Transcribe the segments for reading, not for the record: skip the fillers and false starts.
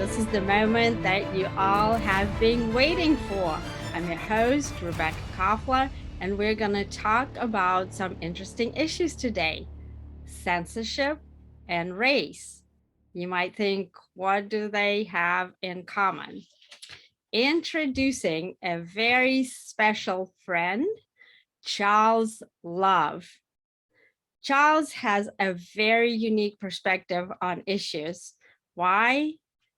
This is the moment that you all have been waiting for. I'm your host, Rebekah, and we're going to talk about some interesting issues today: censorship and race. You might think, what do they have in common? Introducing a very special friend, Charles Love. Charles has a very unique perspective on issues. Why?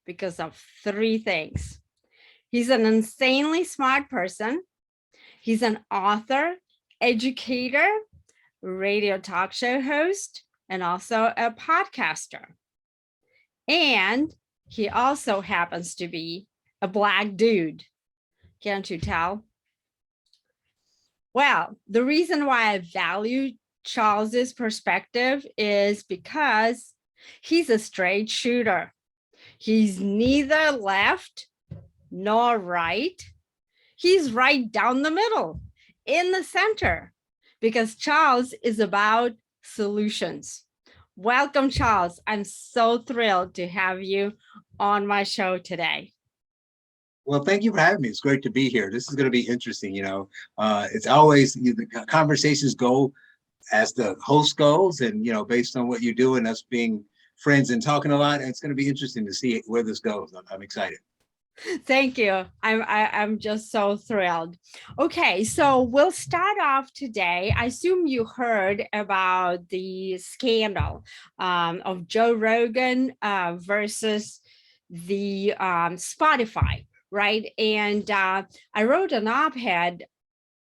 Because of three things. He's an insanely smart person. He's an author, educator, radio talk show host, and also a podcaster. And he also happens to be a Black dude. Can't you tell? Well, the reason why I value Charles's perspective is because he's a straight shooter. He's neither left nor right. He's right down the middle, in the center, because Charles is about solutions. Welcome, Charles. I'm so thrilled to have you on my show today. Well, thank you for having me. It's great to be here. This is going to be interesting. It's always the conversations go as the host goes, and based on what you do and us being friends and talking a lot, it's going to be interesting to see where this goes. I'm excited. Thank you. I'm just so thrilled. Okay, so we'll start off today. I assume you heard about the scandal of Joe Rogan versus the Spotify, right? And I wrote an op-ed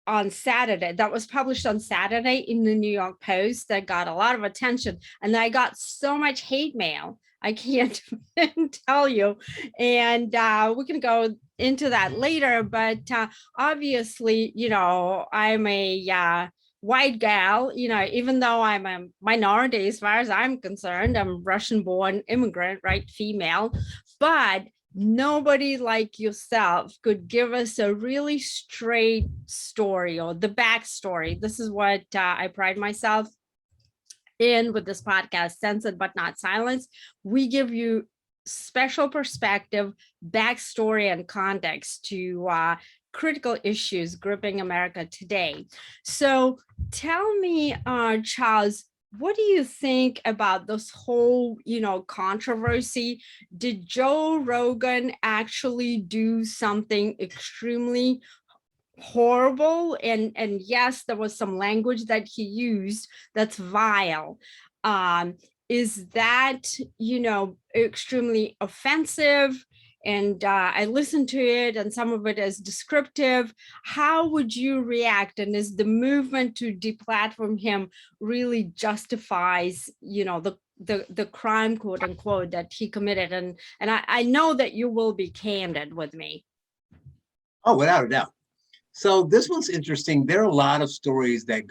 on Saturday that was published on Saturday in the New York Post that got a lot of attention, and I got so much hate mail I can't tell you. And we can go into that later, but obviously, I'm a white gal, even though I'm a minority as far as I'm concerned. I'm Russian-born immigrant, right, female, but nobody like yourself could give us a really straight story or the backstory. This is what I pride myself in with this podcast, Censored but Not Silenced. We give you special perspective, backstory, and context to critical issues gripping America today. So tell me, Charles, what do you think about this whole, controversy? Did Joe Rogan actually do something extremely horrible? And yes, there was some language that he used that's vile. Is that, extremely offensive? And I listened to it, and some of it is descriptive. How would you react? And is the movement to deplatform him really justifies, the crime, quote unquote, that he committed? And I know that you will be candid with me. Oh, without a doubt. So this one's interesting. There are a lot of stories that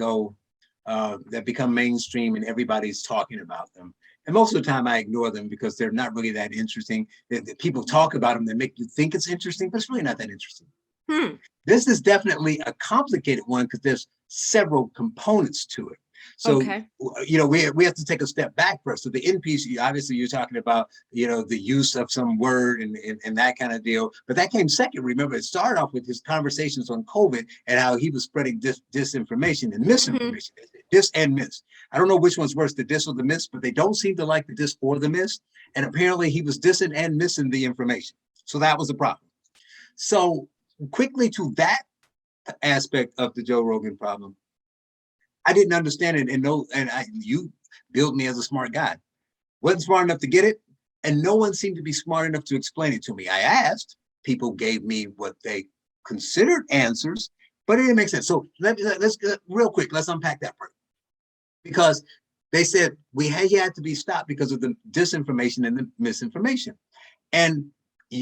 that become mainstream and everybody's talking about them. And most of the time I ignore them because they're not really that interesting. People talk about them that make you think it's interesting, but it's really not that interesting. This is definitely a complicated one because there's several components to it. So, okay. We have to take a step back first. So the end piece, obviously you're talking about, the use of some word and that kind of deal. But that came second. Remember, it started off with his conversations on COVID and how he was spreading disinformation and misinformation. Dis and mis. I don't know which one's worse, the dis or the mis, but they don't seem to like the dis or the mis. And apparently he was dissing and missing the information. So that was a problem. So quickly to that aspect of the Joe Rogan problem, I didn't understand it, you built me as a smart guy. Wasn't smart enough to get it, and no one seemed to be smart enough to explain it to me. I asked, people gave me what they considered answers, but it didn't make sense. So let's real quick, let's unpack that part. Because they said he had to be stopped because of the disinformation and the misinformation. And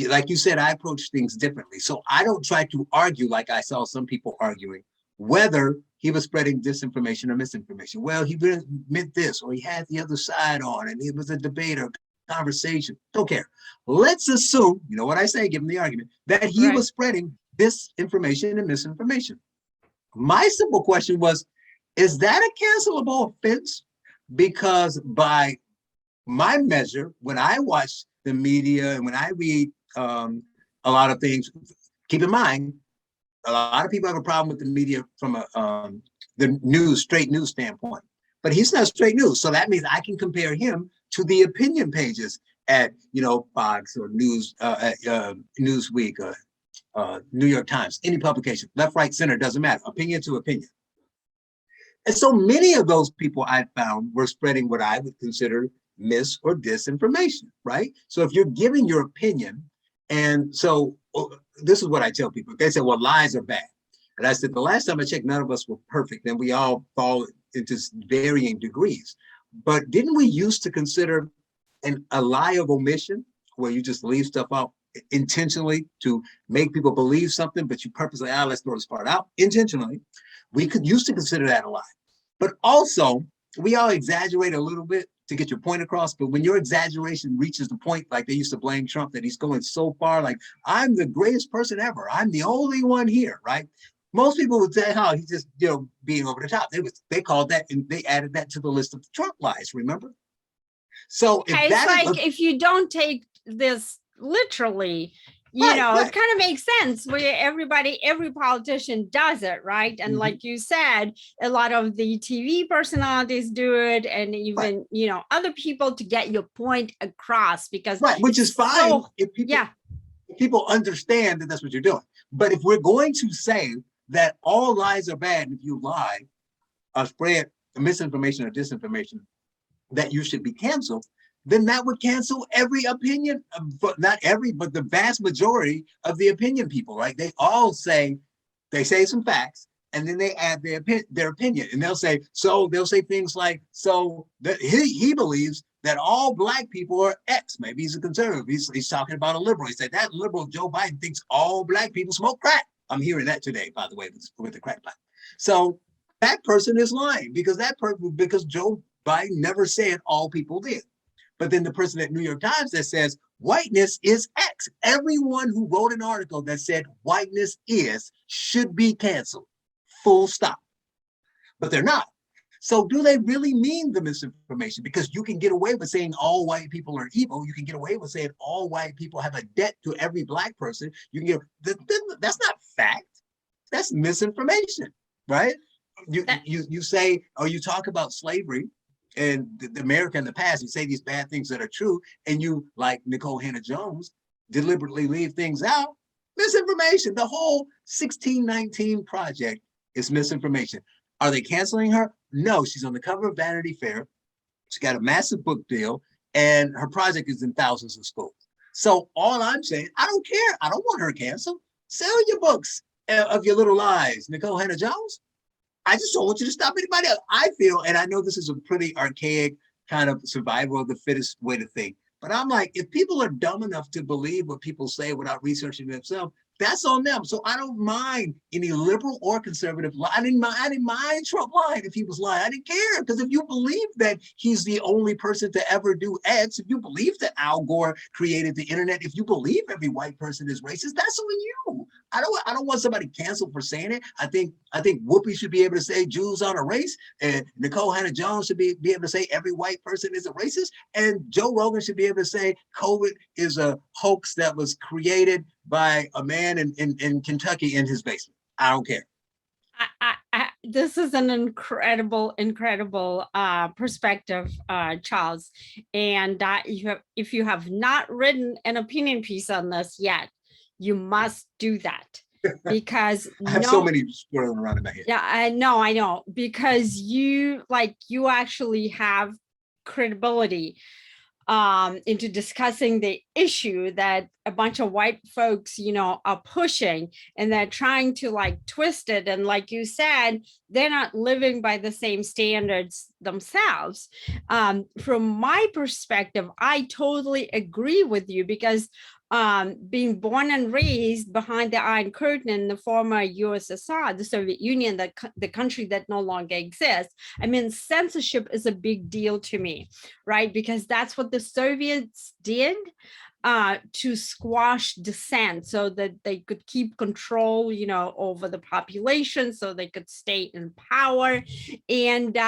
like you said, I approach things differently. So I don't try to argue like I saw some people arguing, whether he was spreading disinformation or misinformation. Well, he really meant this, or he had the other side on, and it was a debate or conversation. Don't care. Let's assume, you know what I say, give him the argument, that he was spreading disinformation and misinformation. My simple question was, is that a cancelable offense? Because by my measure, when I watched the media, and when I read a lot of things, keep in mind, a lot of people have a problem with the media from the straight news standpoint, but he's not straight news. So that means I can compare him to the opinion pages at, Fox or Newsweek or New York Times, any publication, left, right, center, doesn't matter, opinion to opinion. And so many of those people I found were spreading what I would consider mis or disinformation, right? So if you're giving your opinion, and so this is what I tell people. They say, well, lies are bad. And I said, the last time I checked, none of us were perfect, and we all fall into varying degrees. But didn't we used to consider a lie of omission, where you just leave stuff out intentionally to make people believe something, but you purposely, let's throw this part out intentionally. We used to consider that a lie. But also, we all exaggerate a little bit to get your point across. But when your exaggeration reaches the point, like they used to blame Trump, that he's going so far, like, I'm the greatest person ever, I'm the only one here, right? Most people would say, oh, he's just, being over the top. They called that, and they added that to the list of Trump lies, remember? So if that is if you don't take this literally, it kind of makes sense where every politician does it, right? And like you said, a lot of the TV personalities do it, and even other people, to get your point across, because which is fine if people understand that that's what you're doing. But if we're going to say that all lies are bad, and if you lie or spread misinformation or disinformation, that you should be canceled, then that would cancel every opinion, not every, but the vast majority of the opinion people, right? They all say some facts, and then they add their opinion, and they'll say things like, he believes that all Black people are X. Maybe he's a conservative. He's talking about a liberal. He said that liberal Joe Biden thinks all Black people smoke crack. I'm hearing that today, by the way, with the crack pipe. So that person is lying, because Joe Biden never said all people did. But then the person at New York Times that says whiteness is X, everyone who wrote an article that said whiteness should be canceled, full stop. But they're not. So do they really mean the misinformation? Because you can get away with saying all white people are evil. You can get away with saying all white people have a debt to every Black person. You can that's not fact. That's misinformation, right? You say, or you talk about slavery and the America in the past, you say these bad things that are true, and you, like Nicole Hannah-Jones, deliberately leave things out. Misinformation. The whole 1619 Project is misinformation. Are they canceling her? No, she's on the cover of Vanity Fair. She got a massive book deal, and her project is in thousands of schools. So all I'm saying, I don't care. I don't want her canceled. Sell your books of your little lies, Nicole Hannah-Jones. I just don't want you to stop anybody else. I feel, and I know this is a pretty archaic kind of survival of the fittest way to think, but I'm like, if people are dumb enough to believe what people say without researching themselves, that's on them. So I don't mind any liberal or conservative lie. I didn't mind Trump lying if he was lying. I didn't care, because if you believe that he's the only person to ever do X, if you believe that Al Gore created the internet, if you believe every white person is racist, that's on you. I don't want somebody canceled for saying it. I think Whoopi should be able to say Jews aren't a race, and Nicole Hannah-Jones should be able to say every white person is a racist, and Joe Rogan should be able to say COVID is a hoax that was created by a man in Kentucky in his basement. I don't care. This is an incredible perspective, Charles. And if you have not written an opinion piece on this yet, you must do that, because I have so many swirling around in my head. Yeah, I know, because you actually have credibility into discussing the issue that a bunch of white folks, are pushing, and they're trying to twist it. And like you said, they're not living by the same standards themselves. From my perspective, I totally agree with you, because being born and raised behind the Iron Curtain in the former USSR, the Soviet Union, the country that no longer exists, I mean, censorship is a big deal to me, right? Because that's what the Soviets did. to squash dissent so that they could keep control, over the population, so they could stay in power. And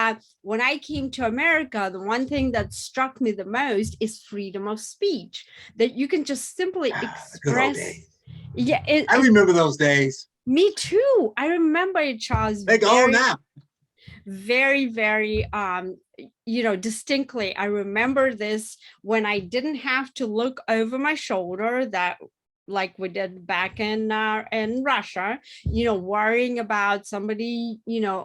when I came to America, the one thing that struck me the most is freedom of speech, that you can just simply The good old express. days. Yeah, I remember those days. me too. I remember it, Charles, They go now. very, very distinctly. I remember this when I didn't have to look over my shoulder, that like we did back in Russia, worrying about somebody,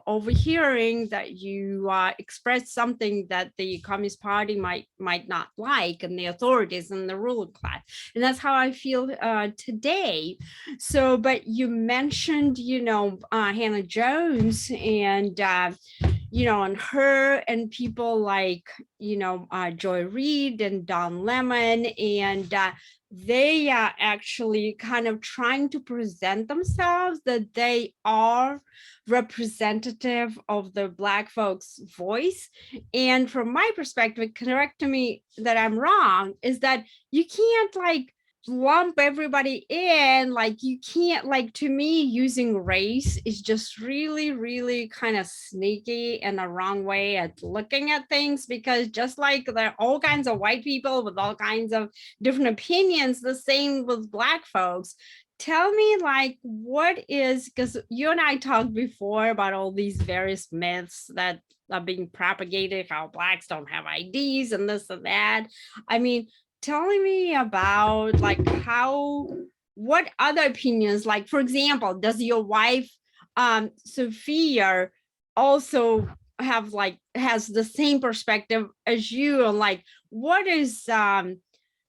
overhearing that you express something that the Communist Party might not like, and the authorities and the ruling class. And that's how I feel today. So, but you mentioned, Hannah Jones, and and her and people like, Joy Reid and Don Lemon, and they are actually kind of trying to present themselves that they are representative of the Black folks' voice. And from my perspective, correct me that I'm wrong, is that you can't like lump everybody in. Like, you can't, like, to me, using race is just really, really kind of sneaky and a wrong way at looking at things, because just like there are all kinds of white people with all kinds of different opinions, the same with Black folks. Tell me, like, what is, because you and I talked before about all these various myths that are being propagated, how Blacks don't have IDs and this and that. I mean, telling me about like what other opinions, like, for example, does your wife Sophia also have, like, has the same perspective as you? And like, what is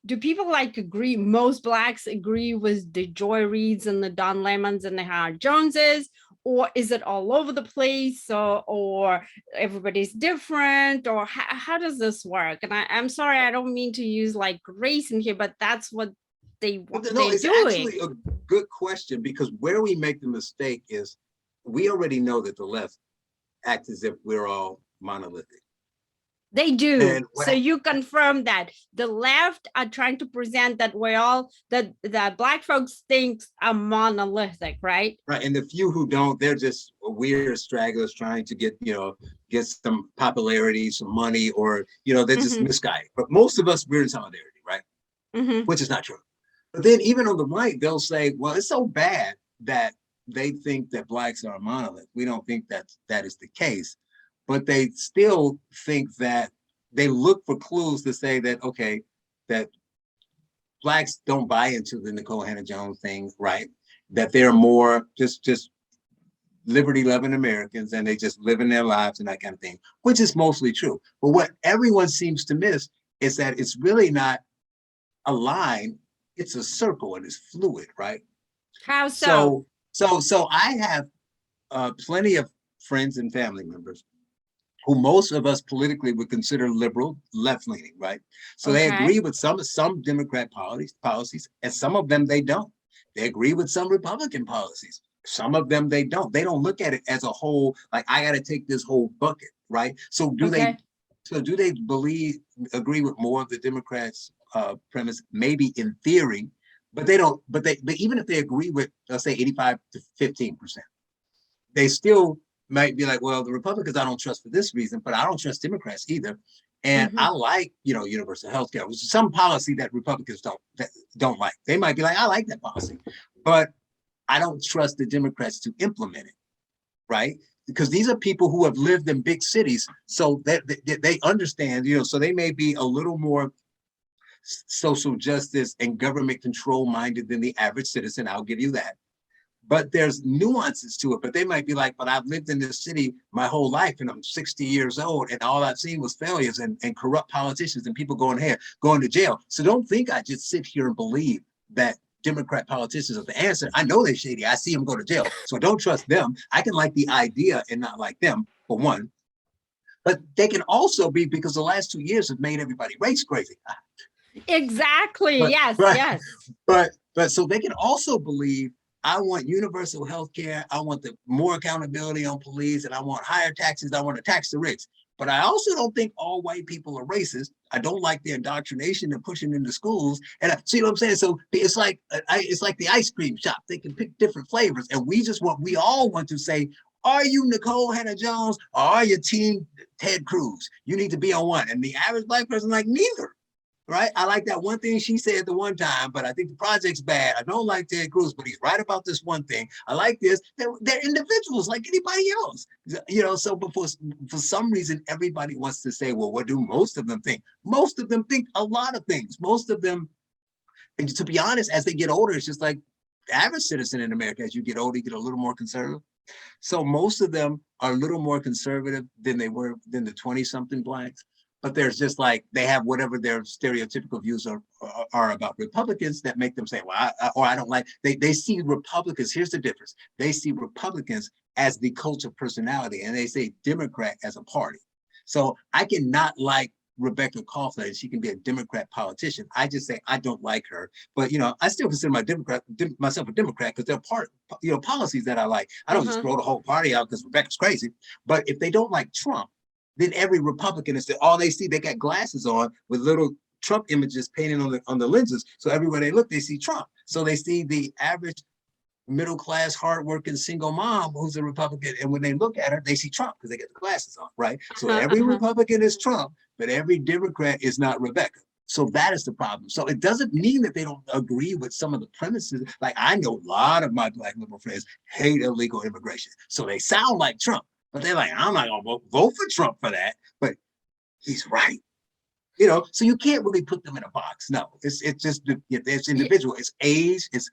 do people like agree, most Blacks agree with the Joy Reids and the Don Lemons and the Hannah Joneses, or is it all over the place, or everybody's different, or how does this work? And I'm sorry, I don't mean to use like race in here, but that's what they're it's doing. actually a good question, because where we make the mistake is we already know that the left acts as if we're all monolithic. They do. And So you confirm that the left are trying to present that we're all, that Black folks think are monolithic, right? Right. And the few who don't, they're just weird stragglers trying to get some popularity, some money, or, they're just misguided. But most of us, we're in solidarity, right? Which is not true. But then even on the right, they'll say, well, it's so bad that they think that Blacks are a monolith. We don't think that is the case. But they still think that they look for clues to say that, okay, that Blacks don't buy into the Nicole Hannah Jones thing, right? That they're more just liberty-loving Americans, and they just living their lives and that kind of thing, which is mostly true. But what everyone seems to miss is that it's really not a line, it's a circle, and it's fluid, right? How so? So I have plenty of friends and family members who most of us politically would consider liberal, left-leaning, right? So they agree with some Democrat policies, and some of them they don't. They agree with some Republican policies. Some of them they don't. They don't look at it as a whole, like, I got to take this whole bucket, right? So do they agree with more of the Democrats' premise? Maybe in theory, but they don't. But even if they agree with, let's say, 85 to 15%, they still might be like, well, the Republicans I don't trust for this reason, but I don't trust Democrats either. And I like, universal health care, which is some policy that Republicans don't like. They might be like, I like that policy, but I don't trust the Democrats to implement it, right? Because these are people who have lived in big cities, so that they understand, so they may be a little more social justice and government control minded than the average citizen. I'll give you that. But there's nuances to it. But they might be like, but I've lived in this city my whole life, and I'm 60 years old, and all I've seen was failures and corrupt politicians and people going to jail. So don't think I just sit here and believe that Democrat politicians are the answer. I know they're shady. I see them go to jail. So don't trust them. I can like the idea and not like them, for one. But they can also be, because the last 2 years have made everybody race crazy. Exactly. Yes. But so they can also believe, I want universal health care. I want more accountability on police, and I want higher taxes. I want to tax the rich. But I also don't think all white people are racist. I don't like the indoctrination they're pushing into schools. And see what I'm saying? So it's like the ice cream shop. They can pick different flavors. And we all want to say, are you Nicole Hannah Jones or are you Team Ted Cruz? You need to be on one. And the average black person like neither. Right? I like that one thing she said the one time, but I think the project's bad. I don't like Ted Cruz, but he's right about this one thing. I like this. They're individuals like anybody else. So but for some reason, everybody wants to say, well, what do most of them think? Most of them think a lot of things. Most of them, and to be honest, as they get older, it's just like the average citizen in America, as you get older, you get a little more conservative. So most of them are a little more conservative than they were than the 20-something blacks. But there's just like, they have whatever their stereotypical views are about Republicans that make them say, well, I don't like, they see Republicans, here's the difference. They see Republicans as the cult of personality and they say Democrat as a party. So I cannot like Rebekah Coughlin and she can be a Democrat politician. I just say, I don't like her, but I still consider myself a Democrat because they're policies that I like. I don't just throw the whole party out because Rebekah's crazy. But if they don't like Trump, then every Republican is all they see. They got glasses on with little Trump images painted on the lenses. So everywhere they look, they see Trump. So they see the average middle class, hardworking single mom who's a Republican, and when they look at her, they see Trump because they get the glasses on, right? So every Republican is Trump, but every Democrat is not Rebekah. So that is the problem. So it doesn't mean that they don't agree with some of the premises. Like I know a lot of my black liberal friends hate illegal immigration, so they sound like Trump. But they're like, I'm not gonna vote for Trump for that, but he's right. So you can't really put them in a box. No, it's just it's individual. It's age, it's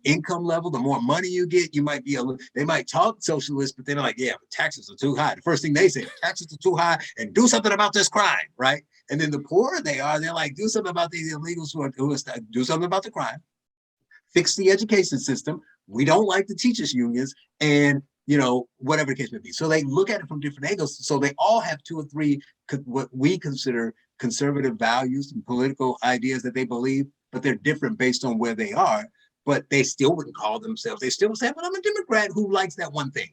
income level. The more money you get, you might be they might talk socialist, but they're like, yeah, but taxes are too high. The first thing they say, taxes are too high, and do something about this crime, right? And then the poorer they are, they're like, do something about these illegals who are do something about the crime, fix the education system. We don't like the teachers unions, and whatever the case may be. So they look at it from different angles. So they all have 2 or 3 what we consider conservative values and political ideas that they believe, but they're different based on where they are. But they still wouldn't call themselves. They still say, "But I'm a Democrat who likes that one thing."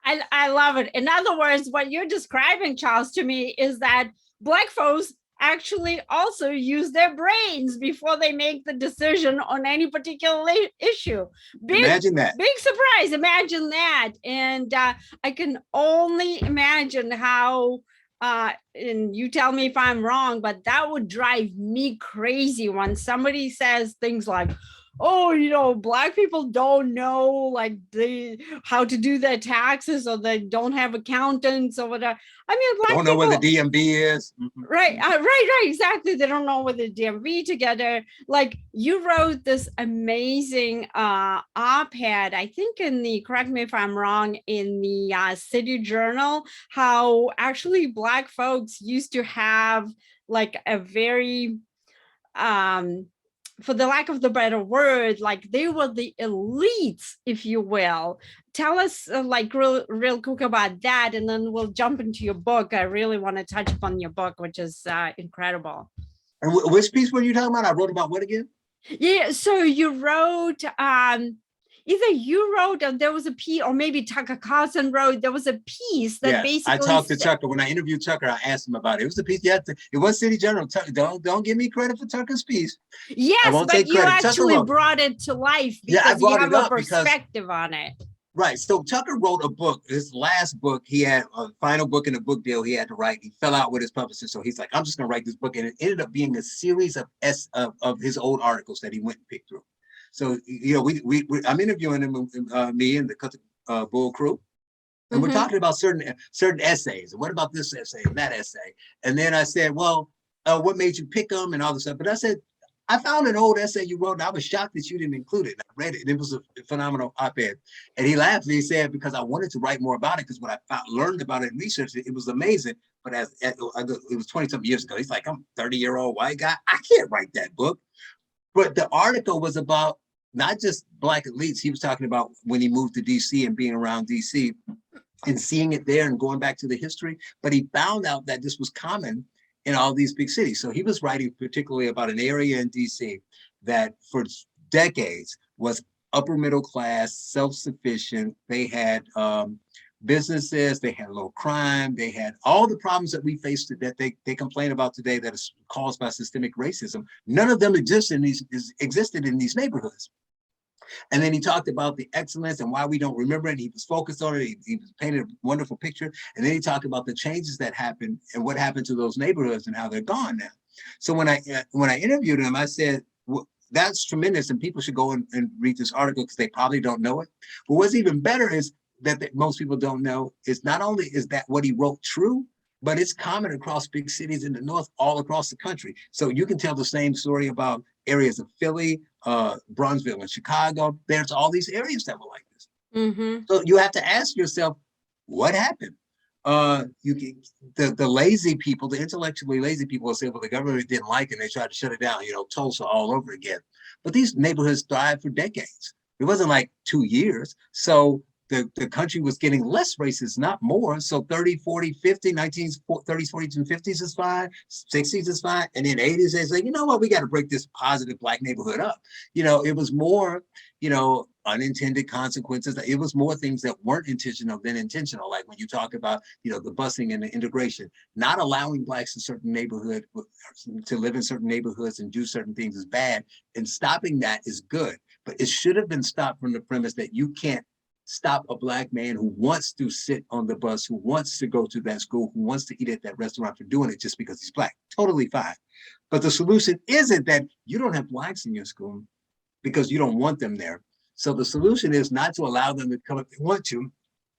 I love it. In other words, what you're describing, Charles, to me is that Black folks actually also use their brains before they make the decision on any particular issue. Imagine that. Big surprise. Imagine that. And I can only imagine how, and you tell me if I'm wrong, but that would drive me crazy when somebody says things like, oh, Black people don't know like how to do their taxes, or they don't have accountants or whatever. I mean, Black don't know people, where the DMV is. Right, right, exactly. They don't know where the DMV together. Like you wrote this amazing op-ed, I think correct me if I'm wrong, in the City Journal, how actually Black folks used to have like a very for the lack of the better word, like they were the elites, if you will. Tell us like real quick about that, and then we'll jump into your book. I really want to touch upon your book, which is incredible. And which piece were you talking about? I wrote about what again? Yeah, so you wrote, either you wrote, or there was a piece, or maybe Tucker Carlson wrote, there was a piece that basically. I talked to Tucker. When I interviewed Tucker, I asked him about it. It was a piece, it was City Journal. Don't give me credit for Tucker's piece. Yes, but you actually brought it to life because you have a perspective on it. Right. So Tucker wrote a book. His last book, he had a final book in a book deal he had to write. He fell out with his publisher. So he's like, I'm just going to write this book. And it ended up being a series of his old articles that he went and picked through. So, I'm interviewing him, me and the Bull crew. And we're talking about certain essays. And what about this essay and that essay? And then I said, well, what made you pick them and all this stuff? But I said, I found an old essay you wrote, and I was shocked that you didn't include it. I read it, and it was a phenomenal op-ed. And he laughed, and he said, because I wanted to write more about it, because when I learned about it and researched it, it was amazing. But it was 20-something years ago. He's like, I'm a 30-year-old white guy. I can't write that book. But the article was about not just Black elites. He was talking about when he moved to D.C. and being around D.C. and seeing it there and going back to the history. But he found out that this was common in all these big cities. So he was writing particularly about an area in DC that for decades was upper middle class, self-sufficient. They had businesses, they had low crime, they had all the problems that we face that they complain about today that is caused by systemic racism. None of them existed in these neighborhoods. And then he talked about the excellence and why we don't remember it. He was focused on it. He painted a wonderful picture. And then he talked about the changes that happened and what happened to those neighborhoods and how they're gone now. So when I interviewed him, I said, well, that's tremendous, and people should go and read this article because they probably don't know it. But what's even better is that most people don't know is not only is that what he wrote true, but it's common across big cities in the North, all across the country. So you can tell the same story about areas of Philly, Bronzeville, and Chicago. There's all these areas that were like this. Mm-hmm. So you have to ask yourself, what happened? The lazy people, the intellectually lazy people will say, well, the government didn't like it and they tried to shut it down, Tulsa all over again. But these neighborhoods thrived for decades. It wasn't like 2 years. So the country was getting less racist, not more. So 30, 40, 50, 1930s, 40s, and 50s is fine, 60s is fine. And then 80s, they say, you know what, we got to break this positive Black neighborhood up. It was more, unintended consequences. It was more things that weren't intentional than intentional. Like when you talk about, the busing and the integration, not allowing Blacks in certain neighborhood to live in certain neighborhoods and do certain things is bad. And stopping that is good. But it should have been stopped from the premise that you can't stop a Black man who wants to sit on the bus, who wants to go to that school, who wants to eat at that restaurant for doing it just because he's Black. Totally fine. But the solution isn't that you don't have Blacks in your school because you don't want them there. So the solution is not to allow them to come if they want to,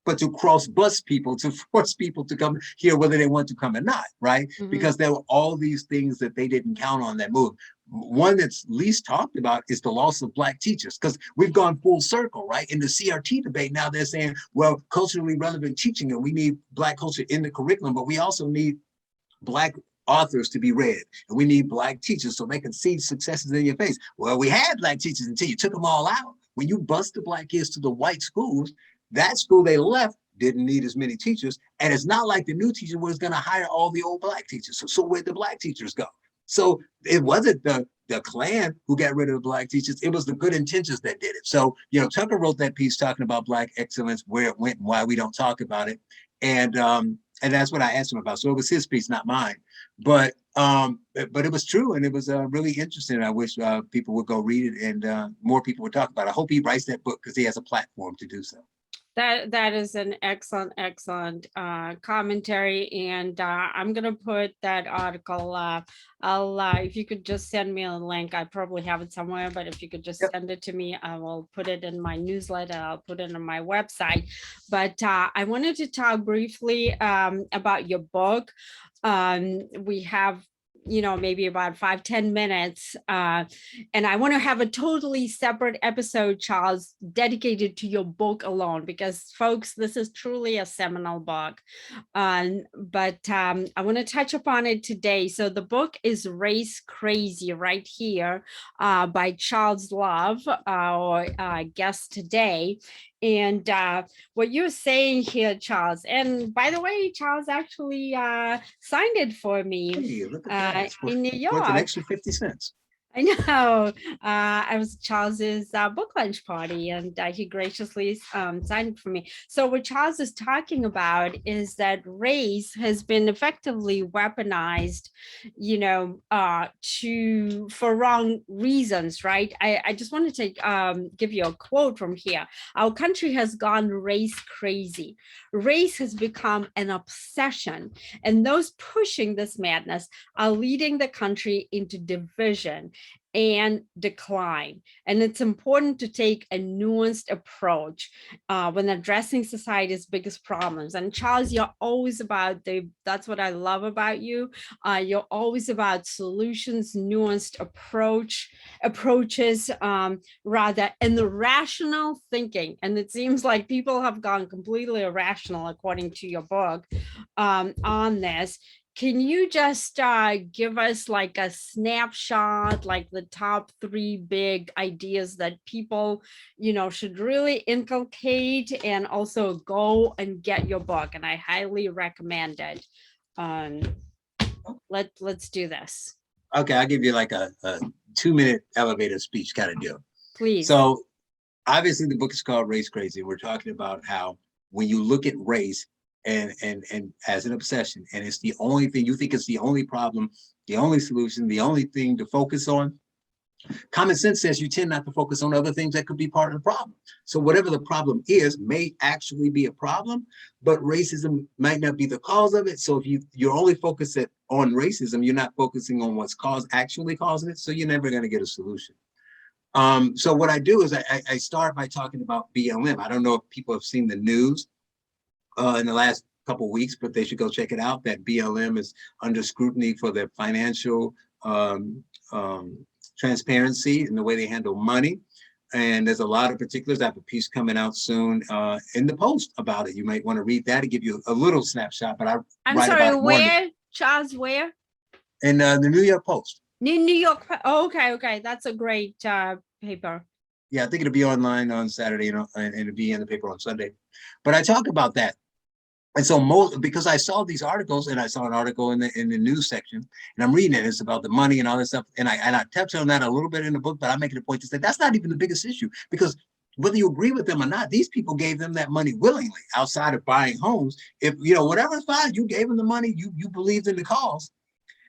but to cross bus people, to force people to come here whether they want to come or not, right? Mm-hmm. Because there were all these things that they didn't count on that move. One that's least talked about is the loss of Black teachers, because we've gone full circle, right? In the CRT debate, now they're saying, well, culturally relevant teaching, and we need Black culture in the curriculum, but we also need Black authors to be read, and we need Black teachers so they can see successes in your face. Well, we had Black teachers until you took them all out. When you bust the Black kids to the white schools, that school they left didn't need as many teachers, and it's not like the new teacher was going to hire all the old Black teachers. So where'd the Black teachers go? So it wasn't the Klan who got rid of the Black teachers. It was the good intentions that did it. So, Tucker wrote that piece talking about Black excellence, where it went and why we don't talk about it. And that's what I asked him about. So it was his piece, not mine. But it was true, and it was really interesting. I wish people would go read it, and more people would talk about it. I hope he writes that book because he has a platform to do so. That is an excellent commentary, and I'm gonna put that article. I'll if you could just send me a link. I probably have it somewhere, but if you could just send it to me, I will put it in my newsletter. I'll put it on my website. But I wanted to talk briefly about your book. We have maybe about 5-10 minutes. And I want to have a totally separate episode, Charles, dedicated to your book alone, because folks, this is truly a seminal book. But I want to touch upon it today. So the book is Race Crazy right here by Charles Love, our guest today. And what you're saying here, Charles, and by the way, Charles actually signed it for me in New York. Worth an extra 50 cents. I know. I was Charles's book lunch party, and he graciously signed it for me. So what Charles is talking about is that race has been effectively weaponized, for wrong reasons, right? I just wanted to give you a quote from here. Our country has gone race crazy. Race has become an obsession, and those pushing this madness are leading the country into division and decline. And it's important to take a nuanced approach when addressing society's biggest problems. And Charles, you're always about that's what I love about you. You're always about solutions, nuanced approaches, rather, and the rational thinking. And it seems like people have gone completely irrational, according to your book, on this. Can you just give us like a snapshot, like the top 3 big ideas that people, should really inculcate, and also go and get your book? And I highly recommend it. Let's do this. Okay, I'll give you like a 2-minute elevator speech kind of deal. Please. So obviously the book is called Race Crazy. We're talking about how when you look at race and as an obsession, and it's the only thing you think is the only problem, the only solution, the only thing to focus on, common sense says you tend not to focus on other things that could be part of the problem. So whatever the problem is may actually be a problem, but racism might not be the cause of it. So if you're only focused on racism, you're not focusing on what's actually causing it. So you're never going to get a solution. So what I do is I start by talking about BLM. I don't know if people have seen the news in the last couple of weeks, but they should go check it out. That BLM is under scrutiny for their financial transparency in the way they handle money. And there's a lot of particulars. I have a piece coming out soon in the Post about it. You might want to read that to give you a little snapshot, but I'm write sorry, about it where, Charles, where? in the New York Post. New York. Oh, okay. That's a great paper. Yeah, I think it'll be online on Saturday, and it'll be in the paper on Sunday. But I talk about that. And so because I saw these articles, and I saw an article in the news section, and I'm reading it, it's about the money and all this stuff. And I touch on that a little bit in the book, but I'm making a point to say that's not even the biggest issue, because whether you agree with them or not, these people gave them that money willingly outside of buying homes. If, whatever's fine, you gave them the money, you believed in the cause.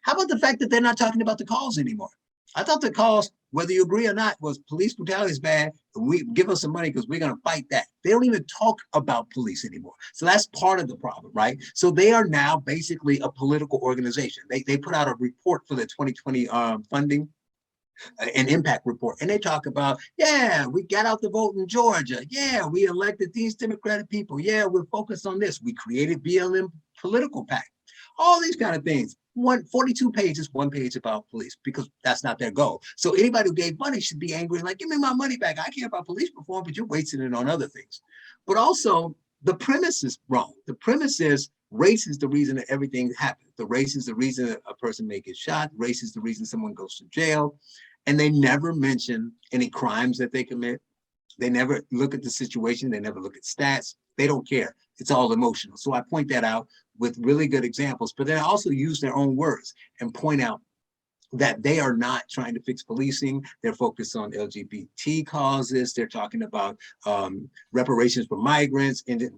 How about the fact that they're not talking about the cause anymore? I thought the cause, whether you agree or not, was police brutality is bad. We give us some money because we're going to fight that. They don't even talk about police anymore. So that's part of the problem, right? So they are now basically a political organization. They put out a report for the 2020 funding, an impact report. And they talk about, yeah, we got out the vote in Georgia. Yeah, we elected these Democratic people. Yeah, we're focused on this. We created BLM political PAC. All these kind of things. 42 pages, 1 page about police, because that's not their goal. So anybody who gave money should be angry, like, give me my money back. I care about police reform, but you're wasting it on other things. But also, the premise is wrong. The premise is race is the reason that everything happens. The race is the reason a person may get shot. Race is the reason someone goes to jail. And they never mention any crimes that they commit. They never look at the situation. They never look at stats. They don't care. It's all emotional. So I point that out with really good examples, but then I also use their own words and point out that they are not trying to fix policing. They're focused on LGBT causes. They're talking about reparations for migrants, and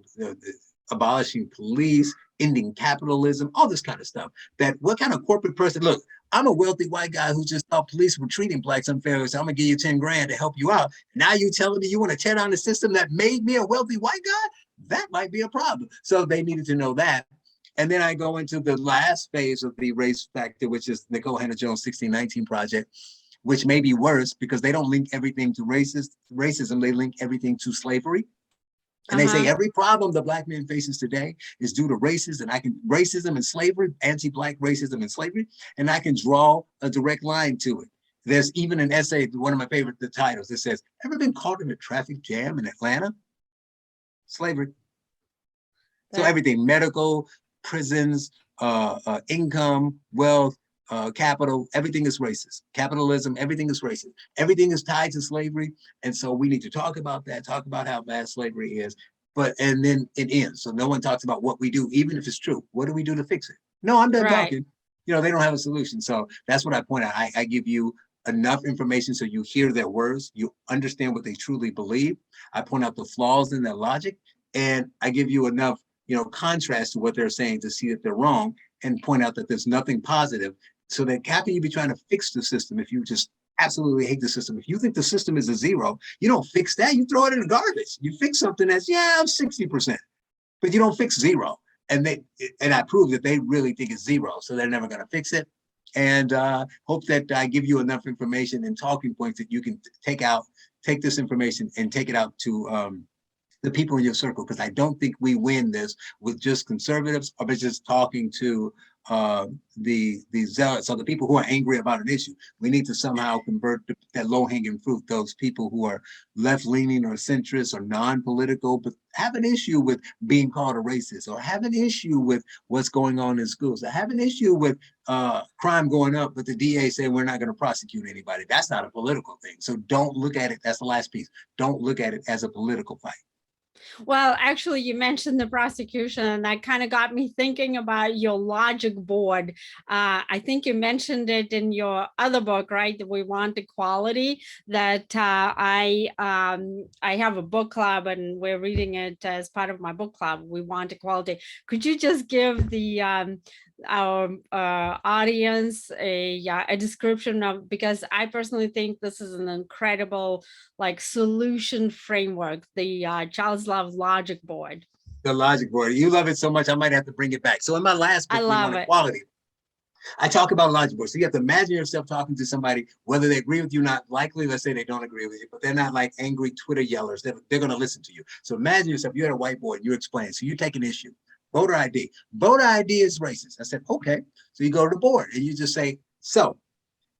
abolishing police, ending capitalism, all this kind of stuff. That what kind of corporate person, look, I'm a wealthy white guy who just thought police were treating blacks unfairly, so I'm gonna give you 10 grand to help you out. Now you telling me you want to tear down the system that made me a wealthy white guy? That might be a problem. So they needed to know that. And then I go into the last phase of the race factor, which is Nicole Hannah-Jones' 1619 project, which may be worse because they don't link everything to racism, they link everything to slavery. And they say every problem the black man faces today is due to racism, and slavery, anti-black racism and slavery, and I can draw a direct line to it. There's even an essay, one of my favorite titles, that says, ever been caught in a traffic jam in Atlanta? Slavery. So everything, medical, prisons, income, wealth, capital, everything is racist. Capitalism, everything is racist. Everything is tied to slavery. And so we need to talk about that, talk about how bad slavery is, and then it ends. So no one talks about what we do, even if it's true. What do we do to fix it? No, I'm done talking. They don't have a solution. So that's what I point out. I give you enough information so you hear their words, you understand what they truly believe. I point out the flaws in their logic, and I give you enough contrast to what they're saying to see that they're wrong, and point out that there's nothing positive. So that how can you be trying to fix the system if you just absolutely hate the system? If you think the system is a zero, you don't fix that. You throw it in the garbage. You fix something that's 60%, but you don't fix zero. And I prove that they really think it's zero, so they're never going to fix it. And hope that I give you enough information and talking points that you can take this information and take it out to the people in your circle, because I don't think we win this with just conservatives or just talking to the zealots or the people who are angry about an issue. We need to somehow convert that low-hanging fruit, those people who are left-leaning or centrist or non-political, but have an issue with being called a racist, or have an issue with what's going on in schools, or have an issue with crime going up, but the DA saying we're not going to prosecute anybody. That's not a political thing. So don't look at it, that's the last piece. Don't look at it as a political fight. Well, actually, you mentioned the prosecution, and that kind of got me thinking about your logic board. I think you mentioned it in your other book, right? That we want equality. That I have a book club, and we're reading it as part of my book club. We want equality. Could you just give the our audience a description of, because I personally think this is an incredible like solution framework, the Charles Love logic board. The logic board. You love it so much, I might have to bring it back. So in my last I book, We Want love it. Equality, I talk about logic board. So you have to imagine yourself talking to somebody, whether they agree with you, not likely, let's say they don't agree with you, but they're not like angry Twitter yellers. They're going to listen to you. So imagine yourself, you're at a whiteboard and you're explaining. So you take an issue, voter ID. Voter ID is racist. I said, okay. So you go to the board and you just say, so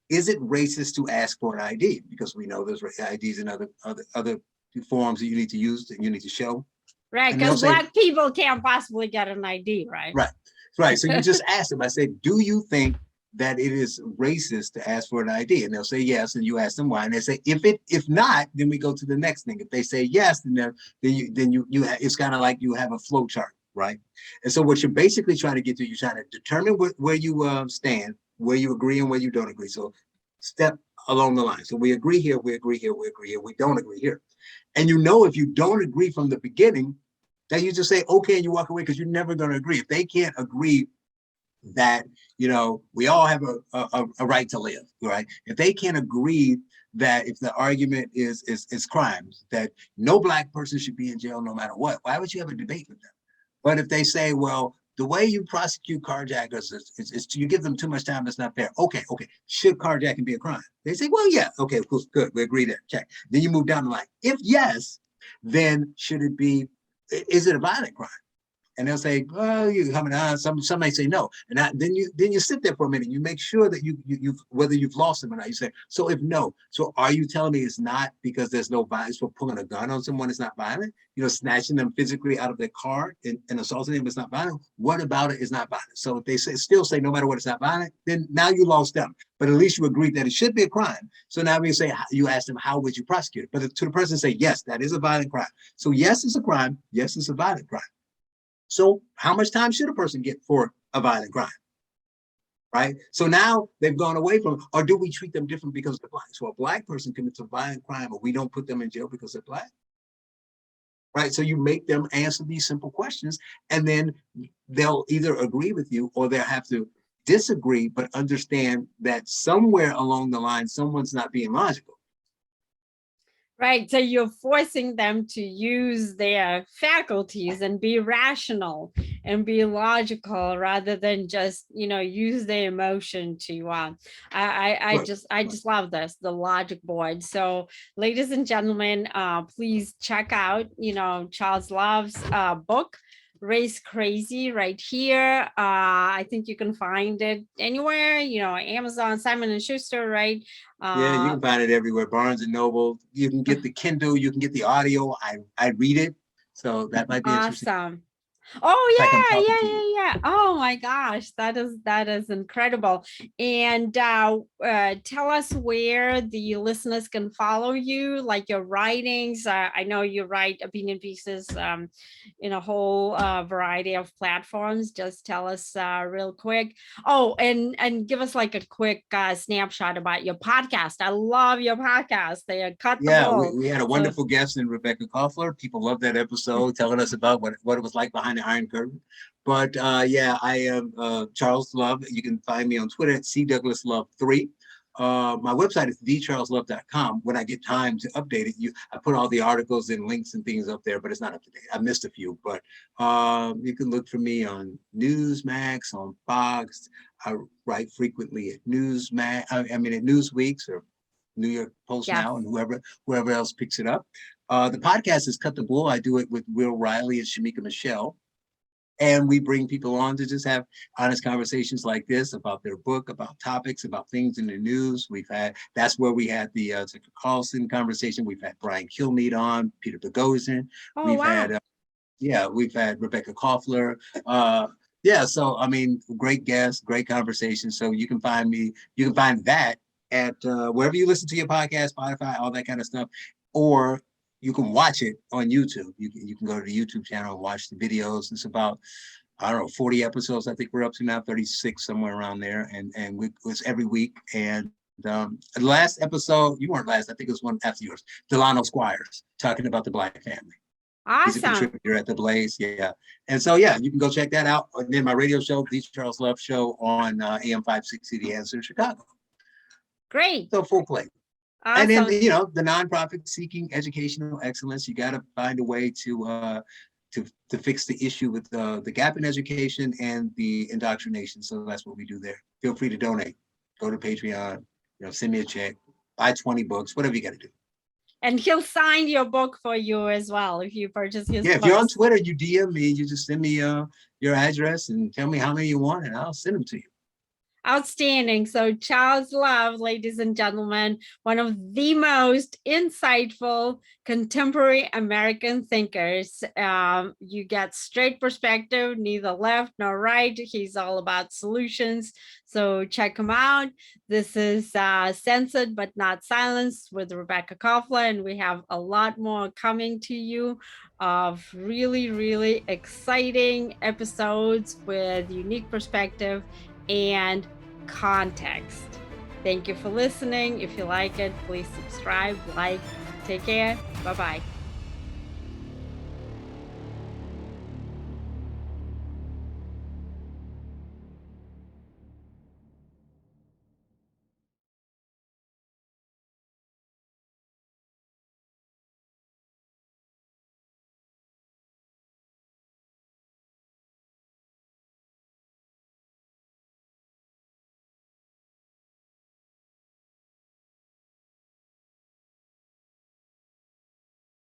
is it racist to ask for an ID? Because we know there's IDs and other forms that you need to use, that you need to show. Right, And they'll because say, Black people can't possibly get an ID, right? right, right. So you just ask them. I say, do you think that it is racist to ask for an ID? And they'll say yes. And you ask them why. And they say, if not, then we go to the next thing. If they say yes, then it's kind of like you have a flow chart, right? And so what you're basically trying to get to, you're trying to determine where you stand, where you agree and where you don't agree. So step along the line. So we agree here, we agree here, we agree here, we don't agree here. And you know, if you don't agree from the beginning, then you just say, okay, and you walk away, because you're never going to agree. If they can't agree that, we all have a right to live, right? If they can't agree that, if the argument is crimes, that no Black person should be in jail no matter what, why would you have a debate with them? But if they say, well, the way you prosecute carjackers is you give them too much time, that's not fair. Okay, should carjacking be a crime? They say, well, yeah, okay, cool, good, we agree there, check. Then you move down the line. If yes, then is it a violent crime? And they'll say, "Well, you coming on." Some may say no, and then you sit there for a minute. You make sure that you've whether you've lost them or not. You say, "So if no, so are you telling me it's not because there's no violence for pulling a gun on someone? It's not violent. Snatching them physically out of their car and assaulting them is not violent. What about it is not violent?" So if they still say no matter what it's not violent, then now you lost them. But at least you agreed that it should be a crime. So now we say, you ask them, how would you prosecute it? But to the person say, yes, that is a violent crime. So yes, it's a crime. Yes, it's a violent crime. So how much time should a person get for a violent crime? Right? So now they've gone away from, or do we treat them different because they're Black? So a Black person commits a violent crime, but we don't put them in jail because they're Black. Right? So you make them answer these simple questions, and then they'll either agree with you or they'll have to disagree, but understand that somewhere along the line, someone's not being logical. Right. So you're forcing them to use their faculties and be rational and be logical rather than just, use their emotion to I just love this, the logic board. So ladies and gentlemen, please check out, Charles Love's book, Race Crazy, right here. I think you can find it anywhere, Amazon, Simon and Schuster, right? Yeah, you can find it everywhere. Barnes and Noble. You can get the Kindle. You can get the audio. I read it, so that might be interesting. Awesome. Oh It's like I'm yeah, talking yeah, to you. yeah, yeah. Oh my gosh, that is incredible. And tell us where the listeners can follow you, like your writings. I know you write opinion pieces in a whole variety of platforms. Just tell us real quick. Oh, and give us like a quick snapshot about your podcast. I love your podcast. They cut the Yeah, bull. we had a So wonderful guest in Rebekah Koffler. People loved that episode, telling us about what it was like behind the Iron Curtain. But yeah, I am Charles Love. You can find me on Twitter at cdouglaslove3. My website is thecharleslove.com. When I get time to update it, I put all the articles and links and things up there, but it's not up to date. I missed a few, but you can look for me on Newsmax, on Fox. I write frequently at Newsmax. I mean at Newsweeks or New York Post yes. now, and whoever else picks it up. The podcast is Cut the Bull. I do it with Will Riley and Shamika Michelle. And we bring people on to just have honest conversations like this about their book, about topics, about things in the news. That's where we had the Tucker Carlson conversation. We've had Brian Kilmeade on, Peter Boghossian. Oh wow. We've had Rebekah Koffler. So I mean, great guests, great conversation. So you can find that at wherever you listen to your podcast, Spotify, all that kind of stuff, or you can watch it on YouTube. You can go to the YouTube channel and watch the videos. It's about, I don't know, 40 episodes. I think we're up to now, 36, somewhere around there. And it's every week. And the last episode, you weren't last, I think it was one after yours, Delano Squires, talking about the Black family. He's a Awesome. contributor at The Blaze. Yeah. And so, yeah, you can go check that out. And then my radio show, The Charles Love Show on AM 560, The Answer in Chicago. Great. So full play. And then, Awesome. you know, the nonprofit seeking educational excellence, you got to find a way to fix the issue with the gap in education and the indoctrination. So that's what we do there. Feel free to donate. Go to Patreon, you know, send me a check, buy 20 books, whatever you got to do. And he'll sign your book for you as well if you purchase his Yeah, books. if you're on Twitter, you DM me, you just send me your address and tell me how many you want, and I'll send them to you. Outstanding. So Charles Love, ladies and gentlemen, one of the most insightful contemporary American thinkers. You get straight perspective, neither left nor right. He's all about solutions. So check him out. This is Censored but Not Silenced with Rebekah Koffler, and we have a lot more coming to you of really, really exciting episodes with unique perspective and context. Thank you for listening. If you like it, please subscribe, like, take care. Bye-bye.